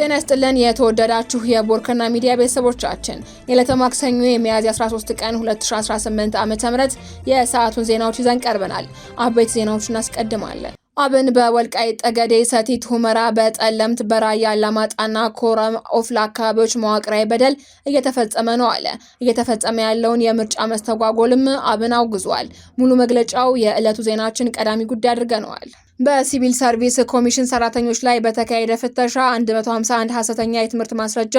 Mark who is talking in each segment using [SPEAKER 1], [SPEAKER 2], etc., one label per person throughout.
[SPEAKER 1] ጤና ይስጥልን የተወደዳችሁ የቦርከና ሚዲያ ቤተሰቦቻችን የዕለተ ማክሰኞ የሚያዝያ 13 ቀን 2018 ዓ.ም የሰዓቱን ዜናዎች ይዘን ቀርበናል። አበይት ዜናዎችን እናስቀድማለን። አብን በወልቃይት ጠገዴ፣ ሰቲት ሁመራ፣ በጠለምት፣ በራያ አላማጣና ኮረም ኦፍላ አካባቢዎች መዋቅራዊ በደል እየተፈጸመ ነው አለ። እየተፈጸመ ያለውን የምርጫ መስተጓጎልም አብን አውግዟል። ሙሉ መግለጫው የዕለቱ ዜናችን ቀዳሚ ጉዳይ አድርገነዋል። በሲቪል ሰርቪስ ኮሚሽን ሰራተኞች ላይ በተካሄደ ፍተሻ 151 ሐሰተኛ የትምህርት ማስረጃ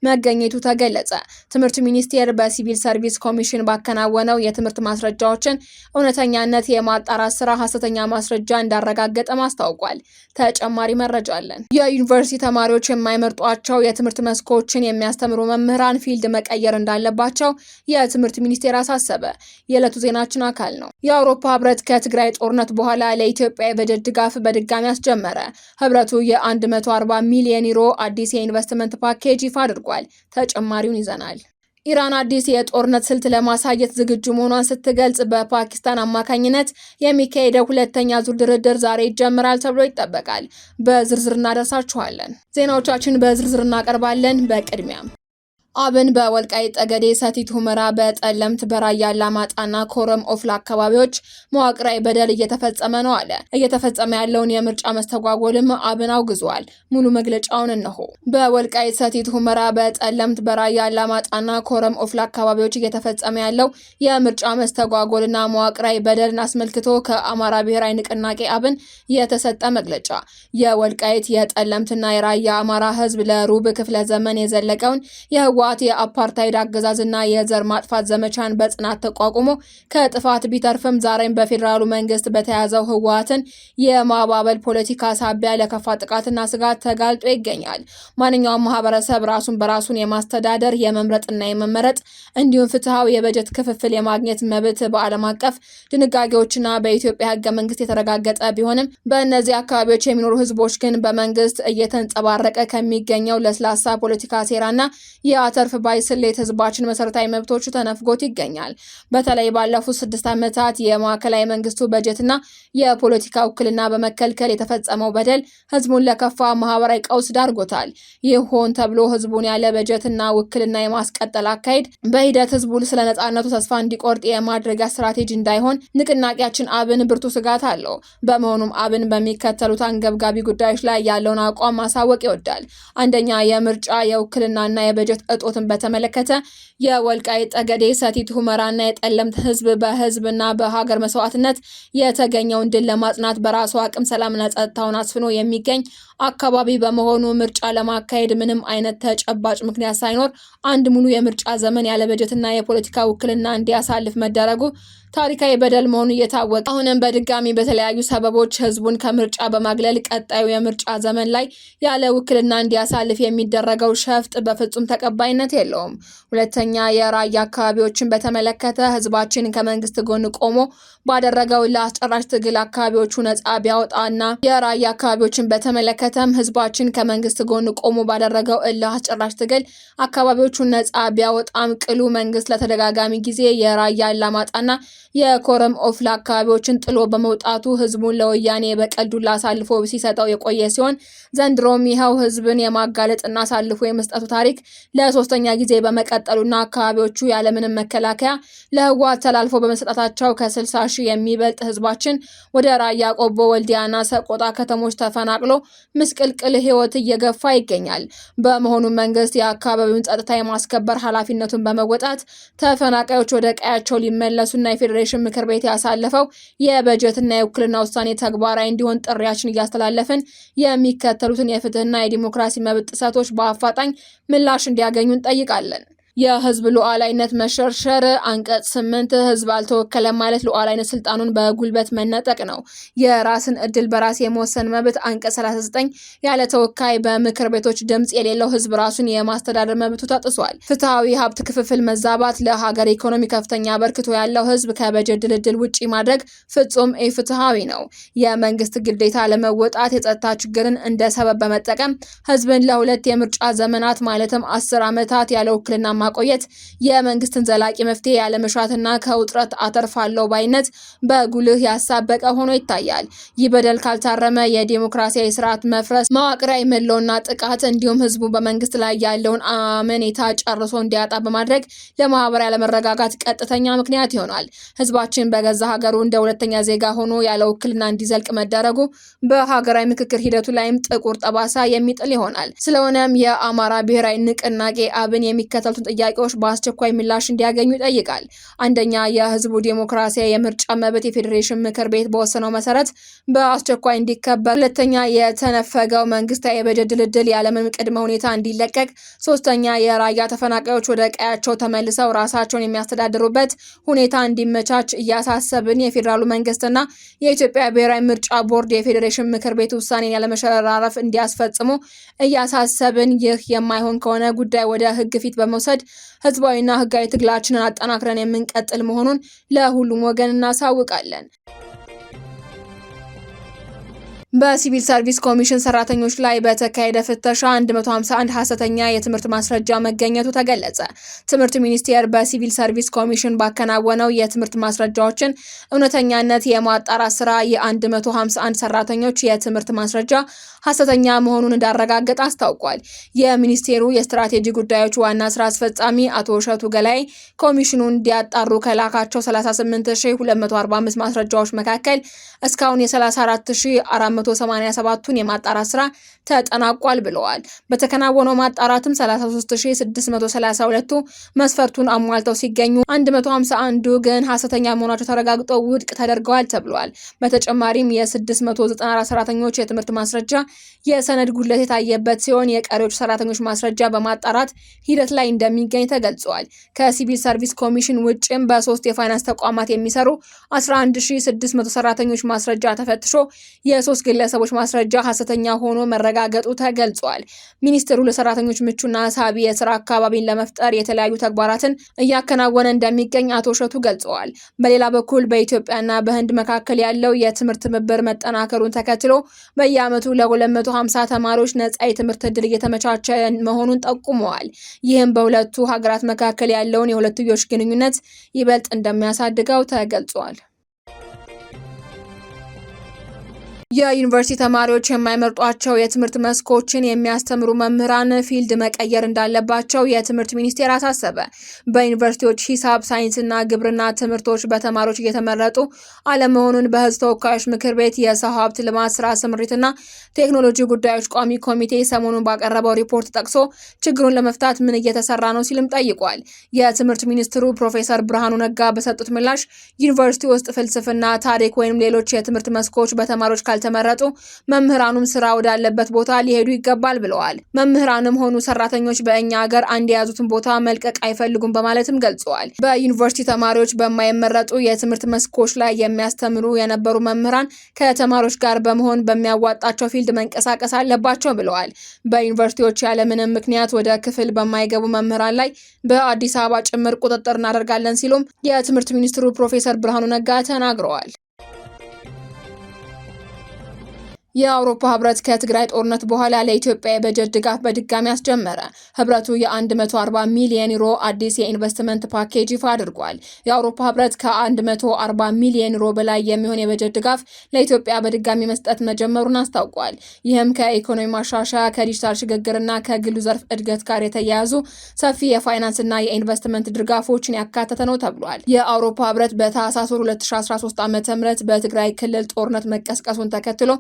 [SPEAKER 1] መገኘቱ ተገለጸ። ትምህርት ሚኒስቴር በሲቪል ሰርቪስ ኮሚሽን ባከናወነው የትምህርት ማስረጃዎችን እውነተኛነት የማጣራት ስራ ሐሰተኛ ማስረጃ እንዳረጋገጠ ማስታውቋል። ተጨማሪ መረጃ አለን። የዩኒቨርሲቲ ተማሪዎች የማይመርጧቸው የትምህርት መስኮችን የሚያስተምሩ መምህራን ፊልድ መቀየር እንዳለባቸው የትምህርት ሚኒስቴር አሳሰበ። የዕለቱ ዜናችን አካል ነው። የአውሮፓ ህብረት ከትግራይ ጦርነት በኋላ ለኢትዮጵያ የበጀት ድጋፍ በድጋሚ አስጀመረ። ህብረቱ የ140 ሚሊዮን ዩሮ አዲስ የኢንቨስትመንት ፓኬጅ ይፋ አድርጓል። ተጨማሪውን ይዘናል። ኢራን አዲስ የጦርነት ስልት ለማሳየት ዝግጁ መሆኗን ስትገልጽ በፓኪስታን አማካኝነት የሚካሄደው ሁለተኛ ዙር ድርድር ዛሬ ይጀምራል ተብሎ ይጠበቃል። በዝርዝር እናደርሳችኋለን። ዜናዎቻችን በዝርዝር እናቀርባለን። በቅድሚያም አብን በወልቃይት ጠገዴ፣ ሰቲት ሁመራ፣ በጠለምት፣ በራያ አላማጣና ኮረም ኦፍላ አካባቢዎች መዋቅራዊ በደል እየተፈጸመ ነው አለ። እየተፈጸመ ያለውን የምርጫ መስተጓጎልም አብን አውግዟል። ሙሉ መግለጫውን እነሆ። በወልቃይት ሰቲት ሁመራ፣ በጠለምት፣ በራያ አላማጣና ኮረም ኦፍላ አካባቢዎች እየተፈጸመ ያለው የምርጫ መስተጓጎልና መዋቅራዊ በደልን አስመልክቶ ከአማራ ብሔራዊ ንቅናቄ አብን የተሰጠ መግለጫ። የወልቃይት የጠለምትና የራያ አማራ ህዝብ ለሩብ ክፍለ ዘመን የዘለቀውን የአፓርታይድ አገዛዝና የዘር ማጥፋት ዘመቻን በጽናት ተቋቁሞ ከጥፋት ቢተርፍም ዛሬም በፌዴራሉ መንግስት በተያዘው ህወሓትን የማባበል ፖለቲካ ሳቢያ ለከፋ ጥቃትና ስጋት ተጋልጦ ይገኛል። ማንኛውም ማህበረሰብ ራሱን በራሱን የማስተዳደር የመምረጥና የመመረጥ እንዲሁም ፍትሃዊ የበጀት ክፍፍል የማግኘት መብት በዓለም አቀፍ ድንጋጌዎችና በኢትዮጵያ ህገ መንግስት የተረጋገጠ ቢሆንም በእነዚህ አካባቢዎች የሚኖሩ ህዝቦች ግን በመንግስት እየተንጸባረቀ ከሚገኘው ለስላሳ ፖለቲካ ሴራና የአተርፍ ባይ ስሌት ህዝባችን መሰረታዊ መብቶቹ ተነፍጎት ይገኛል። በተለይ ባለፉት 6 ዓመታት የማዕከላዊ መንግስቱ በጀትና የፖለቲካ ውክልና በመከልከል የተፈጸመው በደል ህዝቡን ለከፋ ማህበራዊ ቀውስ ዳርጎታል። ይህ ሆን ተብሎ ህዝቡን ያለ በጀትና ውክልና የማስቀጠል አካሄድ በሂደት ህዝቡ ስለ ነጻነቱ ተስፋ እንዲቆርጥ የማድረጊያ ስትራቴጂ እንዳይሆን ንቅናቄያችን አብን ብርቱ ስጋት አለው። በመሆኑም አብን በሚከተሉት አንገብጋቢ ጉዳዮች ላይ ያለውን አቋም ማሳወቅ ይወዳል። አንደኛ፣ የምርጫ የውክልናና የበጀት እጦትን በተመለከተ የወልቃይት ጠገዴ፣ ሰቲት ሁመራና የጠለምት ህዝብ በህዝብና በሀገር መስዋዕትነት የተገኘውን ድል ለማጽናት በራሱ አቅም ሰላምና ጸጥታውን አስፍኖ የሚገኝ አካባቢ በመሆኑ ምርጫ ለማካሄድ ምንም አይነት ተጨባጭ ምክንያት ሳይኖር አንድ ሙሉ የምርጫ ዘመን ያለ በጀትና የፖለቲካ ውክልና እንዲያሳልፍ መደረጉ ታሪካዊ በደል መሆኑ እየታወቀ አሁንም በድጋሚ በተለያዩ ሰበቦች ህዝቡን ከምርጫ በማግለል ቀጣዩ የምርጫ ዘመን ላይ ያለ ውክልና እንዲያሳልፍ የሚደረገው ሸፍጥ በፍጹም ተቀባይነት የለውም። ሁለተኛ፣ የራያ አካባቢዎችን በተመለከተ ህዝባችን ከመንግስት ጎን ቆሞ ባደረገው ለአስጨራሽ ትግል አካባቢዎቹ ነጻ ቢያወጣና የራያ አካባቢዎችን በተመለከተም ህዝባችን ከመንግስት ጎን ቆሞ ባደረገው ለአስጨራሽ ትግል አካባቢዎቹን ነጻ ቢያወጣም ቅሉ መንግስት ለተደጋጋሚ ጊዜ የራያ አላማጣና የኮረም ኦፍላ አካባቢዎችን ጥሎ በመውጣቱ ህዝቡን ለወያኔ በቀል ዱላ አሳልፎ ሲሰጠው የቆየ ሲሆን ዘንድሮም ይኸው ህዝብን የማጋለጥና አሳልፎ የመስጠቱ ታሪክ ለሶስተኛ ጊዜ በመቀጠሉና አካባቢዎቹ ያለምንም መከላከያ ለህወሓት ተላልፎ በመሰጣታቸው ከ60 ሺህ የሚበልጥ ህዝባችን ወደ ራያ ቆቦ፣ ወልዲያና ሰቆጣ ከተሞች ተፈናቅሎ ምስቅልቅል ህይወት እየገፋ ይገኛል። በመሆኑ መንግስት የአካባቢውን ጸጥታ የማስከበር ኃላፊነቱን በመወጣት ተፈናቃዮች ወደ ቀያቸው ሊመለሱና የፌዴሬሽን ምክር ቤት ያሳለፈው የበጀትና የውክልና ውሳኔ ተግባራዊ እንዲሆን ጥሪያችን እያስተላለፍን የሚከተሉትን የፍትህና የዲሞክራሲ መብት ጥሰቶች በአፋጣኝ ምላሽ እንዲያገኙ እንጠይቃለን። የህዝብ ሉዓላዊነት መሸርሸር አንቀጽ 8 ህዝብ አልተወከለም ማለት ሉዓላዊነት ስልጣኑን በጉልበት መነጠቅ ነው። የራስን እድል በራስ የመወሰን መብት አንቀጽ 39 ያለ ተወካይ በምክር ቤቶች ድምጽ የሌለው ህዝብ ራሱን የማስተዳደር መብቱ ተጥሷል። ፍትሃዊ ሀብት ክፍፍል መዛባት ለሀገር ኢኮኖሚ ከፍተኛ አበርክቶ ያለው ህዝብ ከበጀት ድልድል ውጪ ማድረግ ፍጹም ኢፍትሃዊ ነው። የመንግስት ግዴታ ለመወጣት የጸጥታ ችግርን እንደ ሰበብ በመጠቀም ህዝብን ለሁለት የምርጫ ዘመናት ማለትም 10 ዓመታት ያለ ውክልና ማቆየት የመንግስትን ዘላቂ መፍትሄ ያለመሻትና ከውጥረት አተርፋለሁ ባይነት በጉልህ ያሳበቀ ሆኖ ይታያል። ይህ በደል ካልታረመ የዲሞክራሲያዊ ስርዓት መፍረስ፣ መዋቅራዊ መለውና ጥቃት እንዲሁም ህዝቡ በመንግስት ላይ ያለውን አመኔታ ጨርሶ እንዲያጣ በማድረግ ለማህበራዊ አለመረጋጋት ቀጥተኛ ምክንያት ይሆናል። ህዝባችን በገዛ ሀገሩ እንደ ሁለተኛ ዜጋ ሆኖ ያለ ውክልና እንዲዘልቅ መደረጉ በሀገራዊ ምክክር ሂደቱ ላይም ጥቁር ጠባሳ የሚጥል ይሆናል። ስለሆነም የአማራ ብሔራዊ ንቅናቄ አብን የሚከተሉትን ጥያቄዎች በአስቸኳይ ምላሽ እንዲያገኙ ይጠይቃል። አንደኛ፣ የህዝቡ ዲሞክራሲያዊ የምርጫ መብት የፌዴሬሽን ምክር ቤት በወሰነው መሰረት በአስቸኳይ እንዲከበር። ሁለተኛ፣ የተነፈገው መንግስታዊ የበጀት ድልድል ያለምንም ቅድመ ሁኔታ እንዲለቀቅ። ሶስተኛ፣ የራያ ተፈናቃዮች ወደ ቀያቸው ተመልሰው ራሳቸውን የሚያስተዳድሩበት ሁኔታ እንዲመቻች እያሳሰብን የፌዴራሉ መንግስትና የኢትዮጵያ ብሔራዊ ምርጫ ቦርድ የፌዴሬሽን ምክር ቤት ውሳኔን ያለመሸራረፍ እንዲያስፈጽሙ እያሳሰብን፣ ይህ የማይሆን ከሆነ ጉዳይ ወደ ህግ ፊት በመውሰድ ህዝባዊና ህጋዊ ትግላችንን አጠናክረን የምንቀጥል መሆኑን ለሁሉም ወገን እናሳውቃለን። በሲቪል ሰርቪስ ኮሚሽን ሰራተኞች ላይ በተካሄደ ፍተሻ 151 ሐሰተኛ የትምህርት ማስረጃ መገኘቱ ተገለጸ። ትምህርት ሚኒስቴር በሲቪል ሰርቪስ ኮሚሽን ባከናወነው የትምህርት ማስረጃዎችን እውነተኛነት የማጣራት ስራ የ151 ሰራተኞች የትምህርት ማስረጃ ሐሰተኛ መሆኑን እንዳረጋገጠ አስታውቋል። የሚኒስቴሩ የስትራቴጂ ጉዳዮች ዋና ስራ አስፈጻሚ አቶ እሸቱ ገላይ ኮሚሽኑን እንዲያጣሩ ከላካቸው 38245 ማስረጃዎች መካከል እስካሁን የ34487ቱን የማጣራት ስራ ተጠናቋል ብለዋል። በተከናወነው ማጣራትም 33632ቱ መስፈርቱን አሟልተው ሲገኙ 151ዱ ግን ሐሰተኛ መሆናቸው ተረጋግጦ ውድቅ ተደርገዋል ተብሏል። በተጨማሪም የ694 ሰራተኞች የትምህርት ማስረጃ የሰነድ ጉድለት የታየበት ሲሆን የቀሪዎቹ ሰራተኞች ማስረጃ በማጣራት ሂደት ላይ እንደሚገኝ ተገልጿል። ከሲቪል ሰርቪስ ኮሚሽን ውጭም በ3 የፋይናንስ ተቋማት የሚሰሩ 11600 ሰራተኞች ማስረጃ ተፈትሾ የ3 ግለሰቦች ማስረጃ ሐሰተኛ ሆኖ መረጋገጡ ተገልጿል። ሚኒስትሩ ለሰራተኞች ምቹና ሳቢ የስራ አካባቢን ለመፍጠር የተለያዩ ተግባራትን እያከናወነ እንደሚገኝ አቶ እሸቱ ገልጸዋል። በሌላ በኩል በኢትዮጵያና በህንድ መካከል ያለው የትምህርት ትብብር መጠናከሩን ተከትሎ በየዓመቱ ለ250 ተማሪዎች ነጻ የትምህርት ዕድል እየተመቻቸ መሆኑን ጠቁመዋል። ይህም በሁለቱ ሀገራት መካከል ያለውን የሁለትዮሽ ግንኙነት ይበልጥ እንደሚያሳድገው ተገልጿል። የዩኒቨርሲቲ ተማሪዎች የማይመርጧቸው የትምህርት መስኮችን የሚያስተምሩ መምህራን ፊልድ መቀየር እንዳለባቸው የትምህርት ሚኒስቴር አሳሰበ። በዩኒቨርሲቲዎች ሂሳብ፣ ሳይንስና ግብርና ትምህርቶች በተማሪዎች እየተመረጡ አለመሆኑን በሕዝብ ተወካዮች ምክር ቤት የሰው ሀብት ልማት ስራ ስምሪትና ቴክኖሎጂ ጉዳዮች ቋሚ ኮሚቴ ሰሞኑን ባቀረበው ሪፖርት ጠቅሶ ችግሩን ለመፍታት ምን እየተሰራ ነው ሲልም ጠይቋል። የትምህርት ሚኒስትሩ ፕሮፌሰር ብርሃኑ ነጋ በሰጡት ምላሽ ዩኒቨርሲቲ ውስጥ ፍልስፍና፣ ታሪክ ወይም ሌሎች የትምህርት መስኮች በተማሪዎች ተመረጡ መምህራኑም ስራ ወዳለበት ቦታ ሊሄዱ ይገባል ብለዋል። መምህራንም ሆኑ ሰራተኞች በእኛ ሀገር አንድ የያዙትን ቦታ መልቀቅ አይፈልጉም በማለትም ገልጸዋል። በዩኒቨርሲቲ ተማሪዎች በማይመረጡ የትምህርት መስኮች ላይ የሚያስተምሩ የነበሩ መምህራን ከተማሪዎች ጋር በመሆን በሚያዋጣቸው ፊልድ መንቀሳቀስ አለባቸው ብለዋል። በዩኒቨርሲቲዎች ያለምንም ምክንያት ወደ ክፍል በማይገቡ መምህራን ላይ በአዲስ አበባ ጭምር ቁጥጥር እናደርጋለን ሲሉም የትምህርት ሚኒስትሩ ፕሮፌሰር ብርሃኑ ነጋ ተናግረዋል። የአውሮፓ ህብረት ከትግራይ ጦርነት በኋላ ለኢትዮጵያ የበጀት ድጋፍ በድጋሚ አስጀመረ። ህብረቱ የ140 ሚሊዮን ዩሮ አዲስ የኢንቨስትመንት ፓኬጅ ይፋ አድርጓል። የአውሮፓ ህብረት ከ140 ሚሊዮን ዩሮ በላይ የሚሆን የበጀት ድጋፍ ለኢትዮጵያ በድጋሚ መስጠት መጀመሩን አስታውቋል። ይህም ከኢኮኖሚ ማሻሻያ፣ ከዲጂታል ሽግግርና ከግሉ ዘርፍ እድገት ጋር የተያያዙ ሰፊ የፋይናንስና የኢንቨስትመንት ድጋፎችን ያካተተ ነው ተብሏል። የአውሮፓ ህብረት በታህሳስ 2013 ዓ.ም በትግራይ ክልል ጦርነት መቀስቀሱን ተከትሎ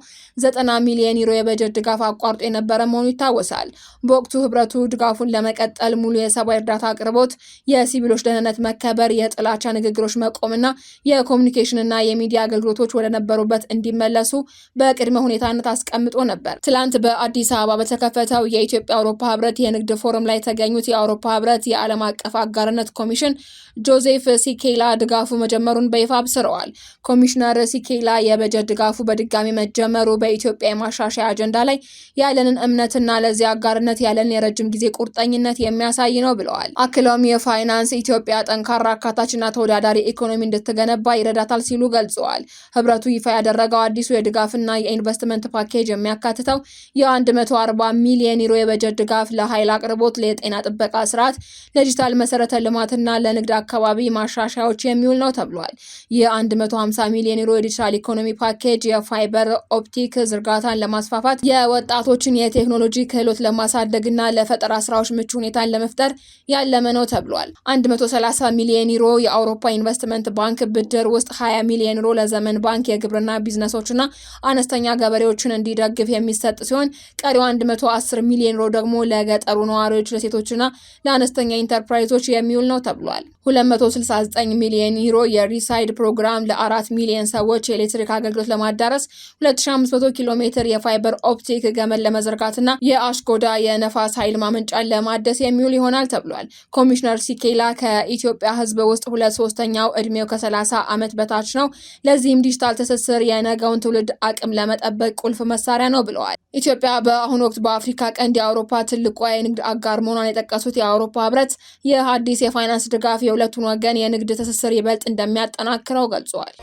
[SPEAKER 1] 90 ሚሊዮን ዩሮ የበጀት ድጋፍ አቋርጦ የነበረ መሆኑ ይታወሳል። በወቅቱ ህብረቱ ድጋፉን ለመቀጠል ሙሉ የሰብአዊ እርዳታ አቅርቦት፣ የሲቪሎች ደህንነት መከበር፣ የጥላቻ ንግግሮች መቆምና የኮሚኒኬሽንና የሚዲያ አገልግሎቶች ወደ ነበሩበት እንዲመለሱ በቅድመ ሁኔታነት አስቀምጦ ነበር። ትላንት በአዲስ አበባ በተከፈተው የኢትዮጵያ አውሮፓ ህብረት የንግድ ፎረም ላይ የተገኙት የአውሮፓ ህብረት የዓለም አቀፍ አጋርነት ኮሚሽን ጆዜፍ ሲኬላ ድጋፉ መጀመሩን በይፋ አብስረዋል። ኮሚሽነር ሲኬላ የበጀት ድጋፉ በድጋሚ መጀመሩ በኢትዮጵያ የማሻሻያ አጀንዳ ላይ ያለንን እምነትና ለዚህ አጋርነት ያለንን የረጅም ጊዜ ቁርጠኝነት የሚያሳይ ነው ብለዋል። አክለውም የፋይናንስ ኢትዮጵያ ጠንካራ አካታችና ተወዳዳሪ ኢኮኖሚ እንድትገነባ ይረዳታል ሲሉ ገልጸዋል። ህብረቱ ይፋ ያደረገው አዲሱ የድጋፍና የኢንቨስትመንት ፓኬጅ የሚያካትተው የ140 ሚሊዮን ዩሮ የበጀት ድጋፍ ለኃይል አቅርቦት፣ ለጤና ጥበቃ ስርዓት፣ ለዲጂታል መሰረተ ልማትና ለንግድ አካባቢ ማሻሻያዎች የሚውል ነው ተብሏል። የ150 ሚሊዮን ዩሮ የዲጂታል ኢኮኖሚ ፓኬጅ የፋይበር ኦፕቲክ ዝርጋታን ለማስፋፋት፣ የወጣቶችን የቴክኖሎጂ ክህሎት ለማሳደግና ለፈጠራ ስራዎች ምቹ ሁኔታን ለመፍጠር ያለመ ነው ተብሏል። 130 ሚሊዮን ዩሮ የአውሮፓ ኢንቨስትመንት ባንክ ብድር ውስጥ 20 ሚሊዮን ዩሮ ለዘመን ባንክ የግብርና ቢዝነሶችና አነስተኛ ገበሬዎችን እንዲደግፍ የሚሰጥ ሲሆን ቀሪው 110 ሚሊዮን ዩሮ ደግሞ ለገጠሩ ነዋሪዎች፣ ለሴቶችና ለአነስተኛ ኢንተርፕራይዞች የሚውል ነው ተብሏል። 269 ሚሊዮን ዩሮ የሪሳይድ ፕሮግራም ለ4 ሚሊዮን ሰዎች የኤሌክትሪክ አገልግሎት ለማዳረስ 2500 ኪሎ ሜትር የፋይበር ኦፕቲክ ገመድ ለመዘርጋትና የአሽኮዳ የነፋስ ኃይል ማመንጫን ለማደስ የሚውል ይሆናል ተብሏል። ኮሚሽነር ሲኬላ ከኢትዮጵያ ሕዝብ ውስጥ 2/3 እድሜው ከ30 ዓመት በታች ነው። ለዚህም ዲጂታል ትስስር የነገውን ትውልድ አቅም ለመጠበቅ ቁልፍ መሳሪያ ነው ብለዋል። ኢትዮጵያ በአሁኑ ወቅት በአፍሪካ ቀንድ የአውሮፓ ትልቋ የንግድ አጋር መሆኗን የጠቀሱት የአውሮፓ ህብረት ይህ አዲስ የፋይናንስ ድጋፍ የሁለቱን ወገን የንግድ ትስስር ይበልጥ እንደሚያጠናክረው ገልጿል።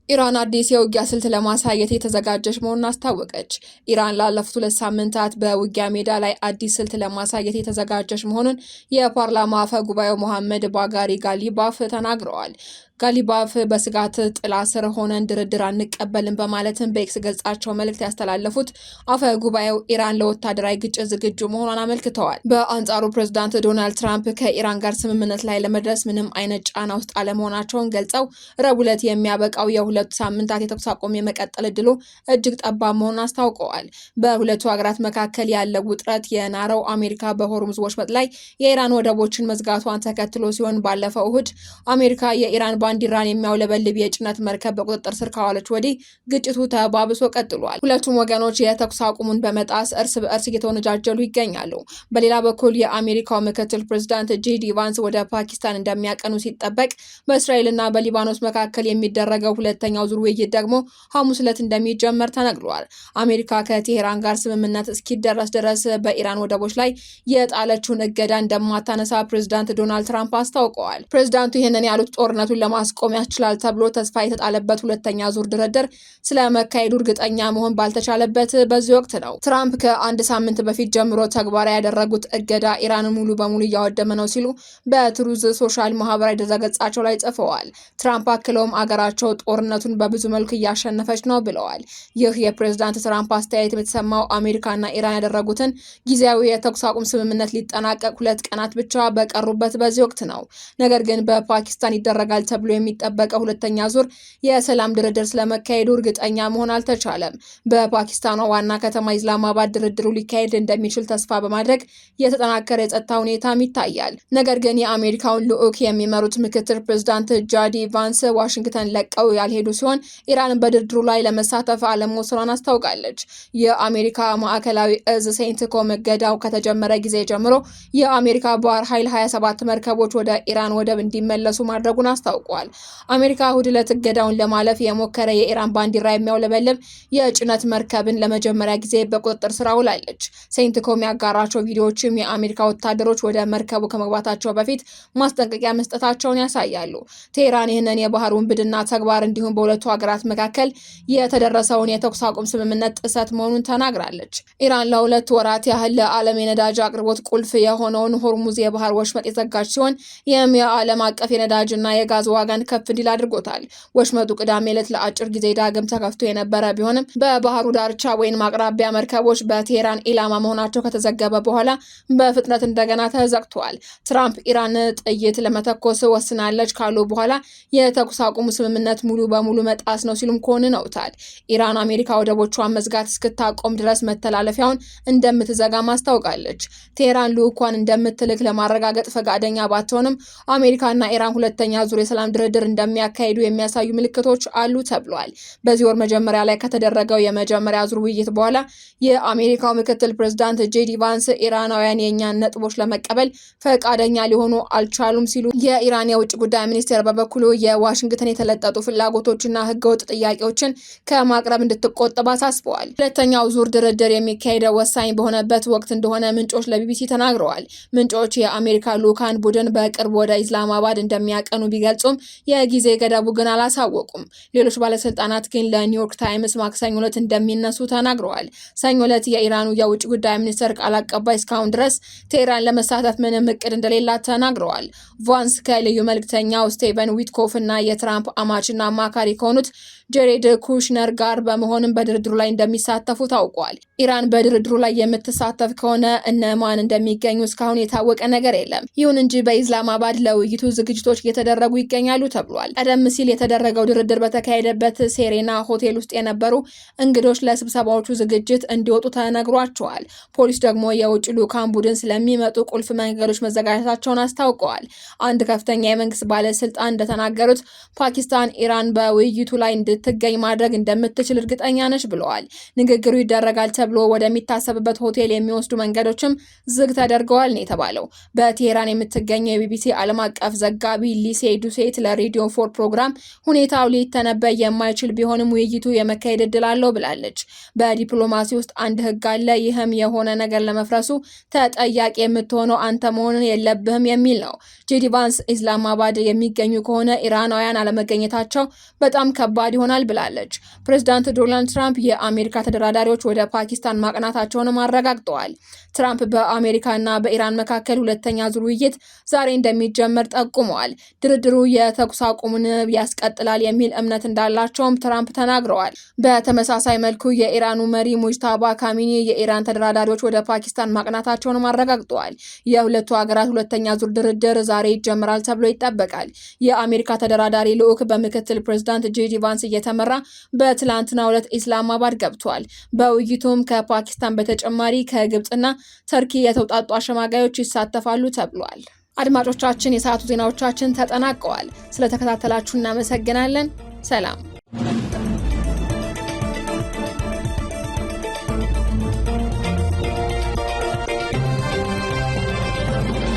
[SPEAKER 1] ኢራን አዲስ የውጊያ ስልት ለማሳየት የተዘጋጀች መሆኑን አስታወቀች። ኢራን ላለፉት 2 ሳምንታት በውጊያ ሜዳ ላይ አዲስ ስልት ለማሳየት የተዘጋጀች መሆኑን የፓርላማ አፈ ጉባኤው መሐመድ ባጋሪ ጋሊባፍ ተናግረዋል። ጋሊባፍ በስጋት ጥላ ስር ሆነን ድርድር አንቀበልም በማለትም በኤክስ ገጻቸው መልእክት ያስተላለፉት አፈ ጉባኤው ኢራን ለወታደራዊ ግጭት ዝግጁ መሆኗን አመልክተዋል። በአንጻሩ ፕሬዝዳንት ዶናልድ ትራምፕ ከኢራን ጋር ስምምነት ላይ ለመድረስ ምንም አይነት ጫና ውስጥ አለመሆናቸውን ገልጸው ረቡዕ ዕለት የሚያበቃው የሁለቱ ሳምንታት የተኩስ አቁም የመቀጠል እድሉ እጅግ ጠባብ መሆኑን አስታውቀዋል። በሁለቱ ሀገራት መካከል ያለው ውጥረት የናረው አሜሪካ በሆርሙዝ ወሽመጥ ላይ የኢራን ወደቦችን መዝጋቷን ተከትሎ ሲሆን ባለፈው እሁድ አሜሪካ የኢራን ባንዲራን የሚያውለበልብ የጭነት መርከብ በቁጥጥር ስር ካዋለች ወዲህ ግጭቱ ተባብሶ ቀጥሏል። ሁለቱም ወገኖች የተኩስ አቁሙን በመጣስ እርስ በእርስ እየተወነጃጀሉ ይገኛሉ። በሌላ በኩል የአሜሪካው ምክትል ፕሬዝዳንት ጄዲ ቫንስ ወደ ፓኪስታን እንደሚያቀኑ ሲጠበቅ፣ በእስራኤልና በሊባኖስ መካከል የሚደረገው ሁለተኛው ዙር ውይይት ደግሞ ሐሙስ ዕለት እንደሚጀመር ተነግሯል። አሜሪካ ከቴሄራን ጋር ስምምነት እስኪደረስ ድረስ በኢራን ወደቦች ላይ የጣለችውን እገዳ እንደማታነሳ ፕሬዝዳንት ዶናልድ ትራምፕ አስታውቀዋል። ፕሬዝዳንቱ ይህንን ያሉት ጦርነቱን ለማስቆም ያስችላል ተብሎ ተስፋ የተጣለበት ሁለተኛ ዙር ድርድር ስለመካሄዱ እርግጠኛ መሆን ባልተቻለበት በዚህ ወቅት ነው። ትራምፕ ከአንድ ሳምንት በፊት ጀምሮ ተግባራዊ ያደረጉት እገዳ ኢራንን ሙሉ በሙሉ እያወደመ ነው ሲሉ በትሩዝ ሶሻል ማህበራዊ ድረገጻቸው ላይ ጽፈዋል። ትራምፕ አክለውም አገራቸው ጦርነቱን በብዙ መልኩ እያሸነፈች ነው ብለዋል። ይህ የፕሬዝዳንት ትራምፕ አስተያየት የተሰማው አሜሪካና ኢራን ያደረጉትን ጊዜያዊ የተኩስ አቁም ስምምነት ሊጠናቀቅ 2 ቀናት ብቻ በቀሩበት በዚህ ወቅት ነው። ነገር ግን በፓኪስታን ይደረጋል ተብሎ የሚጠበቀው ሁለተኛ ዙር የሰላም ድርድር ስለመካሄዱ እርግጠኛ መሆን አልተቻለም። በፓኪስታኗ ዋና ከተማ ኢስላማባድ ድርድሩ ሊካሄድ እንደሚችል ተስፋ በማድረግ የተጠናከረ የጸጥታ ሁኔታም ይታያል። ነገር ግን የአሜሪካውን ልዑክ የሚመሩት ምክትል ፕሬዝዳንት ጃዲ ቫንስ ዋሽንግተን ለቀው ያልሄዱ ሲሆን ኢራን በድርድሩ ላይ ለመሳተፍ አለመወሰኗን አስታውቃለች። የአሜሪካ ማዕከላዊ እዝ ሴንትኮም እገዳው ከተጀመረ ጊዜ ጀምሮ የአሜሪካ ባህር ኃይል 27 መርከቦች ወደ ኢራን ወደብ እንዲመለሱ ማድረጉን አስታውቋል። አሜሪካ እሁድ ዕለት እገዳውን ለማለፍ የሞከረ የኢራን ባንዲራ የሚያውለበልብ የጭነት መርከብን ለመጀመሪያ ጊዜ በቁጥጥር ስር አውላለች። ሴንትኮም ያጋራቸው ቪዲዮዎችም የአሜሪካ ወታደሮች ወደ መርከቡ ከመግባታቸው በፊት ማስጠንቀቂያ መስጠታቸውን ያሳያሉ። ቴህራን ይህንን የባህር ውንብድና ተግባር እንዲሁም በሁለቱ ሀገራት መካከል የተደረሰውን የተኩስ አቁም ስምምነት ጥሰት መሆኑን ተናግራለች። ኢራን ለ2 ወራት ያህል ለዓለም የነዳጅ አቅርቦት ቁልፍ የሆነውን ሆርሙዝ የባህር ወሽመጥ የዘጋች ሲሆን ይህም የዓለም አቀፍ የነዳጅና የጋዝ ዋጋን ከፍ እንዲል አድርጎታል። ወሽመጡ ቅዳሜ ዕለት ለአጭር ጊዜ ዳግም ተከፍቶ የነበረ ቢሆንም በባህሩ ዳርቻ ወይም አቅራቢያ መርከቦች በቴህራን ኢላማ መሆናቸው ከተዘገበ በኋላ በፍጥነት እንደገና ተዘግቷል። ትራምፕ ኢራን ጥይት ለመተኮስ ወስናለች ካሉ በኋላ የተኩስ አቁሙ ስምምነት ሙሉ በሙሉ መጣስ ነው ሲሉም ኮንነውታል። ኢራን አሜሪካ ወደቦቿን መዝጋት እስክታቆም ድረስ መተላለፊያውን እንደምትዘጋ ማስታውቃለች። ቴህራን ልዑኳን እንደምትልክ ለማረጋገጥ ፈቃደኛ ባትሆንም አሜሪካና ኢራን ሁለተኛ ዙር የሰላም ድርድር እንደሚያካሂዱ የሚያሳዩ ምልክቶች አሉ ተብሏል። በዚህ ወር መጀመሪያ ላይ ከተደረገው የመጀመሪያ ዙር ውይይት በኋላ የአሜሪካው ምክትል ፕሬዝዳንት ጄዲ ቫንስ ኢራናውያን የእኛን ነጥቦች ለመቀበል ፈቃደኛ ሊሆኑ አልቻሉም ሲሉ፣ የኢራን የውጭ ጉዳይ ሚኒስቴር በበኩሉ የዋሽንግተን የተለጠጡ ፍላጎቶችና ህገወጥ ጥያቄዎችን ከማቅረብ እንድትቆጠብ አሳስበዋል። ሁለተኛው ዙር ድርድር የሚካሄደው ወሳኝ በሆነበት ወቅት እንደሆነ ምንጮች ለቢቢሲ ተናግረዋል። ምንጮች የአሜሪካ ልዑካን ቡድን በቅርብ ወደ ኢስላማባድ እንደሚያቀኑ ቢገልጹም የጊዜ ገደቡ ግን አላሳወቁም። ሌሎች ባለስልጣናት ግን ለኒውዮርክ ታይምስ ማክሰኞ ዕለት እንደሚነሱ ተናግረዋል። ሰኞ ዕለት የኢራኑ የውጭ ጉዳይ ሚኒስትር ቃል አቀባይ እስካሁን ድረስ ቴህራን ለመሳተፍ ምንም እቅድ እንደሌላት ተናግረዋል። ቫንስ ከልዩ መልእክተኛው ስቴቨን ዊትኮፍ እና የትራምፕ አማችና አማካሪ ከሆኑት ጄሬድ ኩሽነር ጋር በመሆንም በድርድሩ ላይ እንደሚሳተፉ ታውቋል። ኢራን በድርድሩ ላይ የምትሳተፍ ከሆነ እነማን እንደሚገኙ እስካሁን የታወቀ ነገር የለም። ይሁን እንጂ በኢስላማባድ ለውይይቱ ዝግጅቶች እየተደረጉ ይገኛሉ ተብሏል። ቀደም ሲል የተደረገው ድርድር በተካሄደበት ሴሬና ሆቴል ውስጥ የነበሩ እንግዶች ለስብሰባዎቹ ዝግጅት እንዲወጡ ተነግሯቸዋል። ፖሊስ ደግሞ የውጭ ልዑካን ቡድን ስለሚመጡ ቁልፍ መንገዶች መዘጋጀታቸውን አስታውቀዋል። አንድ ከፍተኛ የመንግስት ባለስልጣን እንደተናገሩት ፓኪስታን ኢራን በውይይቱ ላይ እንድትገኝ ማድረግ እንደምትችል እርግጠኛ ነች ብለዋል። ንግግሩ ይደረጋል ተብሎ ወደሚታሰብበት ሆቴል የሚወስዱ መንገዶችም ዝግ ተደርገዋል ነው የተባለው። በቴህራን የምትገኘው የቢቢሲ ዓለም አቀፍ ዘጋቢ ሊሴ ዱሴት ለሬዲዮ 4 ፕሮግራም ሁኔታው ሊተነበይ የማይችል ቢሆንም ውይይቱ የመካሄድ እድል አለው ብላለች። በዲፕሎማሲ ውስጥ አንድ ህግ አለ። ይህም የሆነ ነገር ለመፍረሱ ተጠያቂ የምትሆነው አንተ መሆንን የለብህም የሚል ነው። ጄዲ ቫንስ ኢስላማባድ የሚገኙ ከሆነ ኢራናውያን አለመገኘታቸው በጣም ከባድ ይሆናል ብላለች። ፕሬዝዳንት ዶናልድ ትራምፕ የአሜሪካ ተደራዳሪዎች ወደ ፓኪስታን ማቅናታቸውንም አረጋግጠዋል። ትራምፕ በአሜሪካና በኢራን መካከል ሁለተኛ ዙር ውይይት ዛሬ እንደሚጀመር ጠቁመዋል። ድርድሩ የተኩስ አቁሙን ያስቀጥላል የሚል እምነት እንዳላቸውም ትራምፕ ተናግረዋል። በተመሳሳይ መልኩ የኢራኑ መሪ ሙጅታባ ካሚኒ የኢራን ተደራዳሪዎች ወደ ፓኪስታን ማቅናታቸውንም አረጋግጠዋል። የሁለቱ ሀገራት ሁለተኛ ዙር ድርድር ዛሬ ይጀምራል ተብሎ ይጠበቃል። የአሜሪካ ተደራዳሪ ልዑክ በምክትል ፕሬዝዳንት ጄዲ ቫንስ እየተመራ በትላንትናው ዕለት ኢስላማባድ ገብቷል። በውይይቱም ከፓኪስታን በተጨማሪ ከግብጽና ተርኪ የተውጣጡ አሸማጋዮች ይሳተፋሉ ተብሏል። አድማጮቻችን፣ የሰዓቱ ዜናዎቻችን ተጠናቀዋል። ስለተከታተላችሁ እናመሰግናለን። ሰላም።